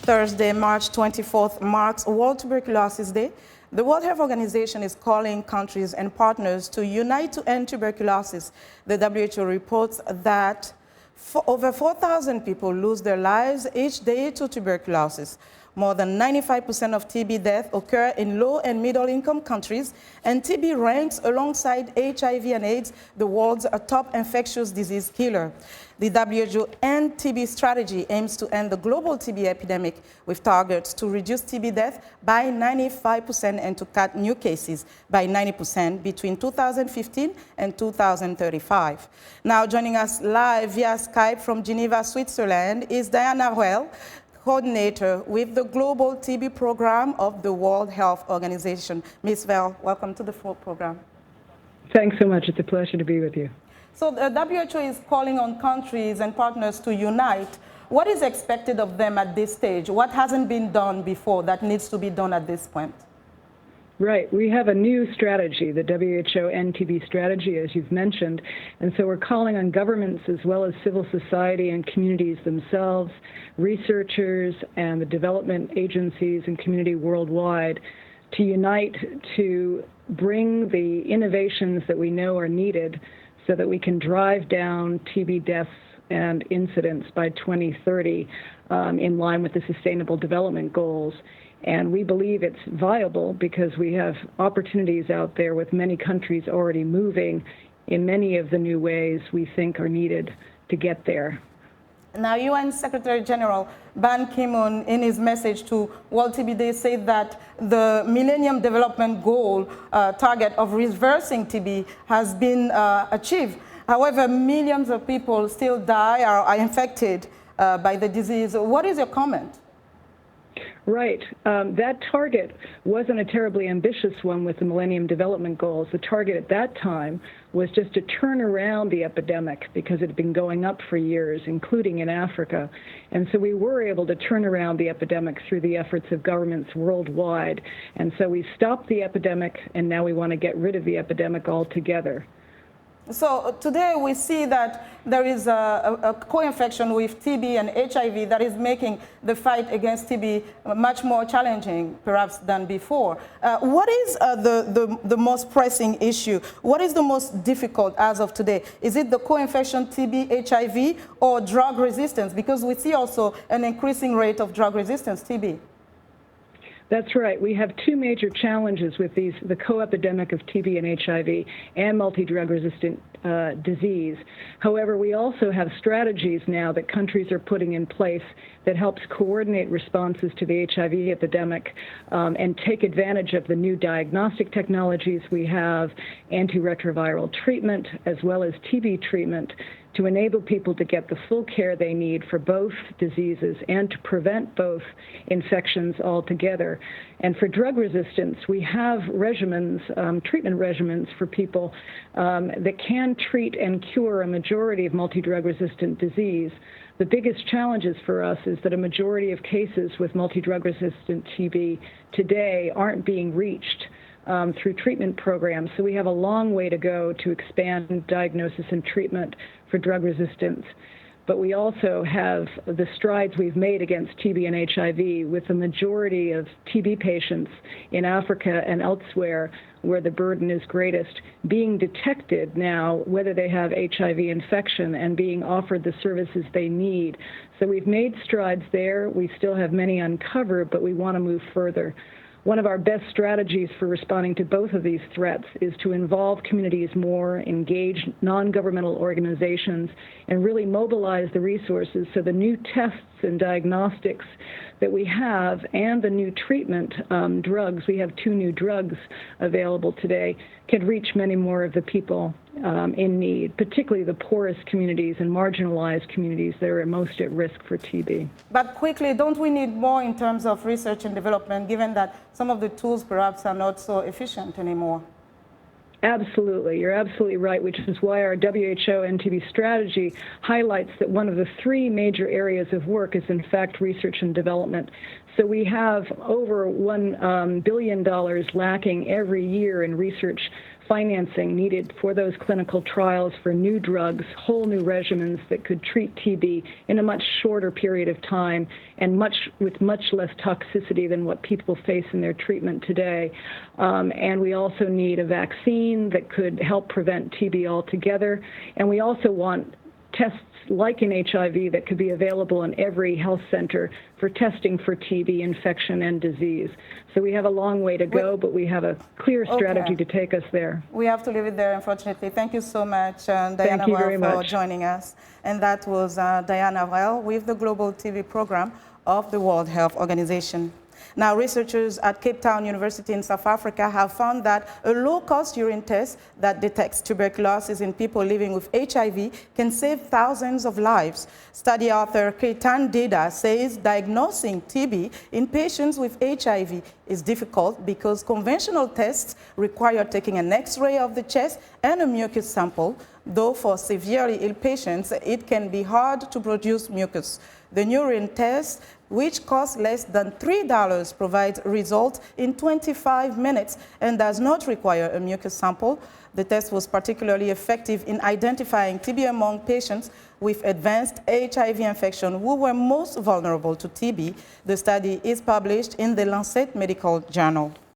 Thursday, March 24th, marks World Tuberculosis Day. The World Health Organization is calling countries and partners to unite to end tuberculosis. The WHO reports that over 4,000 people lose their lives each day to tuberculosis. More than 95% of TB deaths occur in low and middle-income countries, and TB ranks alongside HIV and AIDS the world's top infectious disease killer. The WHO End TB strategy aims to end the global TB epidemic with targets to reduce TB deaths by 95% and to cut new cases by 90% between 2015 and 2035. Now joining us live via Skype from Geneva, Switzerland is Diana Weil, coordinator with the Global TB Program of the World Health Organization. Ms. Weil, welcome to the full program. Thanks so much. It's a pleasure to be with you. So the WHO is calling on countries and partners to unite. What is expected of them at this stage? What hasn't been done before that needs to be done at this point? Right. We have a new strategy, the WHO NTB strategy, as you've mentioned. And so we're calling on governments as well as civil society and communities themselves, researchers and the development agencies and community worldwide to unite to bring the innovations that we know are needed so that we can drive down TB deaths and incidents by 2030 in line with the Sustainable Development Goals. And we believe it's viable because we have opportunities out there with many countries already moving in many of the new ways we think are needed to get there. Now, UN Secretary General Ban Ki-moon, in his message to World TB Day, said that the Millennium Development Goal target of reversing TB has been achieved. However, millions of people still die or are infected by the disease. What is your comment? Right. That target wasn't a terribly ambitious one with the Millennium Development Goals. The target at that time was just to turn around the epidemic because it had been going up for years, including in Africa. And so we were able to turn around the epidemic through the efforts of governments worldwide. And so we stopped the epidemic, and now we want to get rid of the epidemic altogether. So today we see that there is a co-infection with TB and HIV that is making the fight against TB much more challenging, perhaps, than before. What is the most pressing issue? What is the most difficult as of today? Is it the co-infection TB, HIV, or drug resistance? Because we see also an increasing rate of drug resistance TB. That's right. We have two major challenges with the co-epidemic of TB and HIV and multi-drug resistant disease. However, we also have strategies now that countries are putting in place that helps coordinate responses to the HIV epidemic and take advantage of the new diagnostic technologies we have, antiretroviral treatment, as well as TB treatment, to enable people to get the full care they need for both diseases and to prevent both infections altogether. And for drug resistance, we have regimens, treatment regimens for people that can treat and cure a majority of multi-drug resistant disease. The biggest challenges for us is that a majority of cases with multi-drug resistant TB today aren't being reached through treatment programs. So we have a long way to go to expand diagnosis and treatment for drug resistance. But we also have the strides we've made against TB and HIV, with the majority of TB patients in Africa and elsewhere where the burden is greatest being detected now, whether they have HIV infection, and being offered the services they need. So we've made strides there. We still have many uncovered, but we want to move further. One of our best strategies for responding to both of these threats is to involve communities more, engage non-governmental organizations, and really mobilize the resources so the new tests and diagnostics that we have and the new treatment drugs, we have 2 new drugs available today, can reach many more of the people in need, particularly the poorest communities and marginalized communities that are most at risk for TB. But quickly, don't we need more in terms of research and development, given that some of the tools perhaps are not so efficient anymore? Absolutely. You're absolutely right, which is why our WHO NTB strategy highlights that one of the 3 major areas of work is, in fact, research and development. So we have over $1 billion lacking every year in research financing needed for those clinical trials for new drugs, whole new regimens that could treat TB in a much shorter period of time and with much less toxicity than what people face in their treatment today. And we also need a vaccine that could help prevent TB altogether. And we also want tests like in HIV that could be available in every health center for testing for TB infection and disease. So we have a long way to go, but we have a clear strategy to take us there. We have to leave it there, unfortunately. Thank you so much, Diana Weil, for joining us. And that was Diana Weil with the Global TB Program of the World Health Organization. Now, researchers at Cape Town University in South Africa have found that a low-cost urine test that detects tuberculosis in people living with HIV can save thousands of lives. Study author Ketan Deda says diagnosing TB in patients with HIV is difficult because conventional tests require taking an X-ray of the chest and a mucus sample, though for severely ill patients, it can be hard to produce mucus. The urine test, which costs less than $3, provides results in 25 minutes and does not require a mucus sample. The test was particularly effective in identifying TB among patients with advanced HIV infection who were most vulnerable to TB. The study is published in the Lancet Medical Journal.